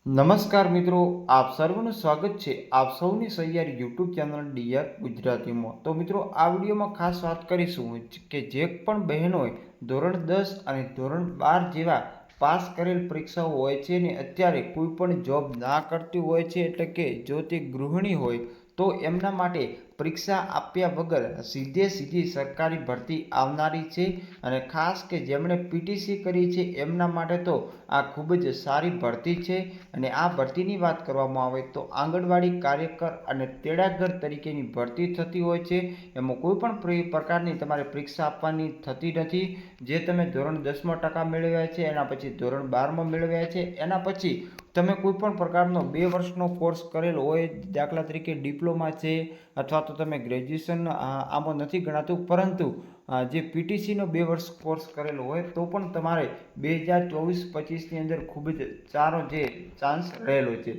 નમસ્કાર મિત્રો, આપ સર્વનું સ્વાગત છે આપ સૌની સહિયારી યુટ્યુબ ચેનલ ડીઆર ગુજરાતીમાં। તો મિત્રો, આ વિડીયોમાં ખાસ વાત કરીશું કે જે પણ બહેનોએ ધોરણ 10 અને ધોરણ 12 જેવા પાસ કરેલ પરીક્ષાઓ હોય છે ને અત્યારે કોઈ પણ જોબ ના કરતી હોય છે, એટલે કે જો તે ગૃહિણી હોય તો એમના માટે પરીક્ષા આપ્યા વગર સીધી સરકારી ભરતી આવનારી છે। અને ખાસ કે જેમણે પીટીસી કરી છે એમના માટે તો આ ખૂબ જ સારી ભરતી છે। અને આ ભરતીની વાત કરવામાં આવે તો આંગણવાડી કાર્યકર અને તેડાગર તરીકેની ભરતી થતી હોય છે। એમાં કોઈ પણ પ્રકારની તમારે પરીક્ષા આપવાની થતી નથી। જે તમે ધોરણ 10માં ટકા મેળવ્યા છે, એના પછી ધોરણ 12માં મેળવ્યા છે, એના પછી તમે કોઈ પણ પ્રકારનો 2 વર્ષનો કોર્સ કરેલો હોય, દાખલા તરીકે ડિપ્લોમા છે અથવા તો તમે ગ્રેજ્યુએશન આમાં નથી ગણાતું, પરંતુ જે પીટીસીનો 2 વર્ષ કોર્સ કરેલો હોય તો પણ તમારે 2024-25ની અંદર ખૂબ જ સારો જે ચાન્સ રહેલો છે।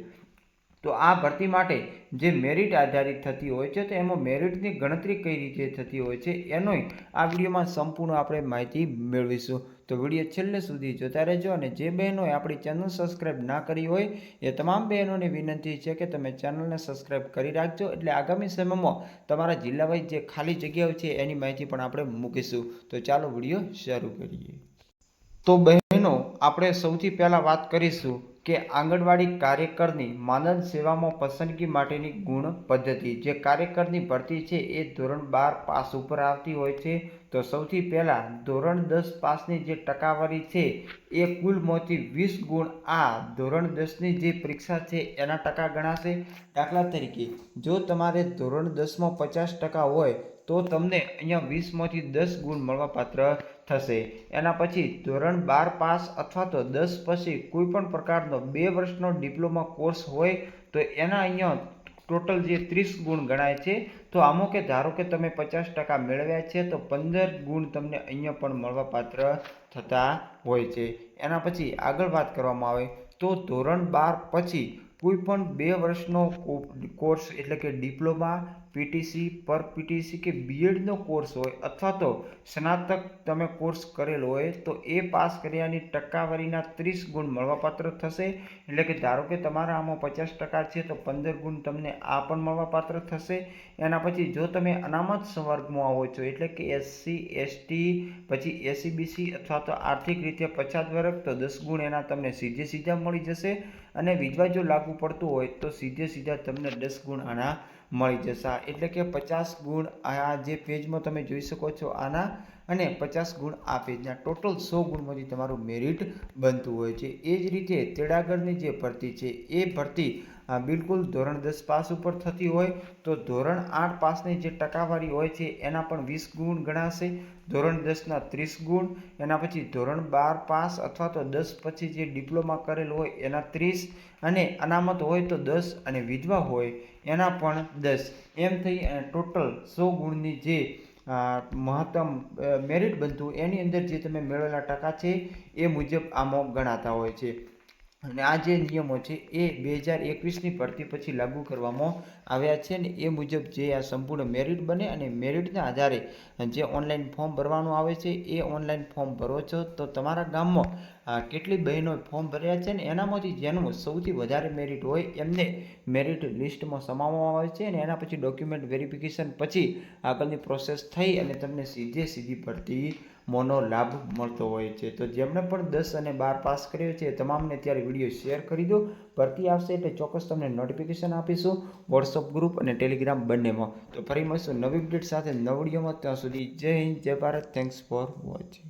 તો આ ભરતી માટે જે મેરિટ આધારિત થતી હોય છે, તો એમાં મેરિટની ગણતરી કઈ રીતે થતી હોય છે એનોય આ વિડીયોમાં સંપૂર્ણ આપણે માહિતી મેળવીશું। તો વિડીયો છેલ્લે સુધી જોતા રહેજો। અને જે બહેનોએ આપણી ચેનલ સબસ્ક્રાઈબ ના કરી હોય એ તમામ બહેનોને વિનંતી છે કે તમે ચેનલને સબસ્ક્રાઈબ કરી રાખજો, એટલે આગામી સમયમાં તમારા જિલ્લા વાઇઝ જે ખાલી જગ્યાઓ છે એની માહિતી પણ આપણે મૂકીશું। તો ચાલો વિડીયો શરૂ કરીએ। તો બહેનો, આપણે સૌથી પહેલાં વાત કરીશું કે આંગણવાડી કાર્યકરની માનદ સેવામાં પસંદગી માટેની ગુણ પદ્ધતિ। જે કાર્યકરની ભરતી છે એ ધોરણ 12 પાસ ઉપર આવતી હોય છે। તો સૌથી પહેલાં ધોરણ 10 પાસની જે ટકાવારી છે એ કુલમાંથી 20 ગુણ આ ધોરણ 10ની જે પરીક્ષા છે એના ટકા ગણાશે। દાખલા તરીકે જો તમારે ધોરણ 10માં 50% હોય તો તમને અહીંયા 20માંથી 10 ગુણ મળવાપાત્ર થશે। એના પછી ધોરણ 12 પાસ અથવા તો 10 પછી કોઈ પણ પ્રકારનો 2 વર્ષનો ડિપ્લોમા કોર્સ હોય તો એના અહીંયા ટોટલ જે 30 ગુણ ગણાય છે। તો આમાં કે ધારો કે તમે 50% મેળવ્યા છે તો 15 ગુણ તમને અહીંયા પણ મળવાપાત્ર થતા હોય છે। એના પછી આગળ વાત કરવામાં આવે તો ધોરણ 12 પછી કોઈ પણ 2 વર્ષનો કોર્સ એટલે કે ડિપ્લોમા, પીટીસી, પર પીટીસી કે બીએડનો કોર્સ હોય અથવા તો સ્નાતક તમે કોર્સ કરેલો હોય તો એ પાસ કર્યાની ટકાવારીના 30 ગુણ મળવાપાત્ર થશે। એટલે કે ધારો કે તમારા આમાં 50% છે તો 15 ગુણ તમને આ પણ મળવાપાત્ર થશે। એના પછી જો તમે અનામત સંવર્ગમાં આવો છો, એટલે કે એસસી, એસટી, પછી એસીબીસી અથવા તો આર્થિક રીતે પછાત વર્ગ, તો 10 ગુણ એના તમને સીધા મળી જશે। અને વિધવા જો લાગુ પડતું હોય તો સીધા તમને 10 ગુણ આના મળી જશે। એટલે કે 50 ગુણ આ જે પેજમાં તમે જોઈ શકો છો આના, અને 50 ગુણ આ પેજના, ટોટલ 100 ગુણમાંથી તમારું મેરિટ બનતું હોય છે। એ જ રીતે તેડાગરની જે ભરતી છે એ ભરતી બિલકુલ ધોરણ 10 પાસ ઉપર થતી હોય તો ધોરણ 8 પાસની જે ટકાવારી હોય છે એના પણ 20 ગુણ ગણાશે, ધોરણ 10ના 30 ગુણ, એના પછી ધોરણ 12 પાસ અથવા તો 10 પછી જે ડિપ્લોમા કરેલ હોય એના 30, અને અનામત હોય તો 10, અને વિધવા હોય એના પણ 10, એમ થઈ ટોટલ 100 ગુણની જે મહત્તમ મેરિટ બનતું એની અંદર જે તમે મેળવેલા ટકા છે એ મુજબ આમાં ગણાતા હોય છે। અને આ જે નિયમો છે એ 2021ની ભરતી પછી લાગુ કરવામાં આવ્યા છે, ને એ મુજબ જે આ સંપૂર્ણ મેરિટ બને, અને મેરિટના આધારે જે ઓનલાઈન ફોર્મ ભરવાનું આવે છે એ ઓનલાઈન ફોર્મ ભરો છો તો તમારા ગામમાં કેટલી બહેનોએ ફોર્મ ભર્યા છે ને એનામાંથી જેનું સૌથી વધારે મેરિટ હોય એમને મેરિટ લિસ્ટમાં સમાવવામાં આવે છે। અને એના પછી ડોક્યુમેન્ટ વેરિફિકેશન પછી આગળની પ્રોસેસ થઈ અને તમને સીધી ભરતીનો લાભ મળતો હોય છે। તો જેમણે પણ 10 અને 12 પાસ કર્યો છે તમામને અત્યારે વિડીયો શેર કરી દો। ભરતી આવશે એટલે ચોક્કસ તમને નોટિફિકેશન આપીશું વોટ્સઅપ ગ્રુપ અને ટેલિગ્રામ બંનેમાં। તો ફરી મળશું નવી અપડેટ સાથે નવ વિડીયોમાં। ત્યાં સુધી જય હિન્દ, જય ભારત, થેન્ક્સ ફોર વોચિંગ।